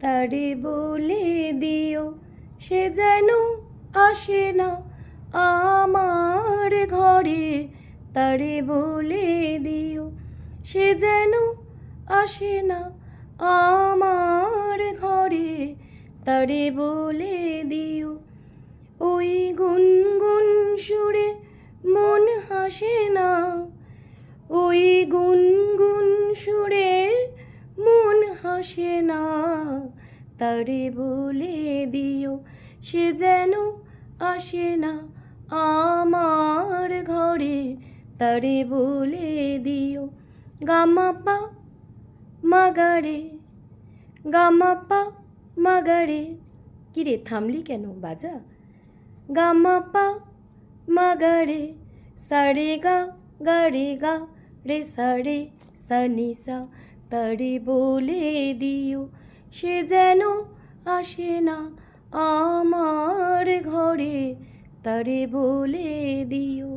তারে বলে দিও সে যেন আসে না আমার ঘরে। তারে বলে দিও সে যেন আসে না আমার ঘরে। তারে বলে দিও ওই গুনগুন সুরে মন হাসে না, ওই গুনগুন সুরে মন হাসে না। তারে বলে দিও সে যেন আসে না আমার ঘরে। তারে বলে দিও গামাপা মাগারে, গামাপা মাগারে। কিরে থামলি কেন বাজা? গামাপা মাগারে সারে গা গারে গা রে সারে সানি সা। তারে বলে দিও সে যেন আসে না আমার ঘরে। তারে বলে দিও।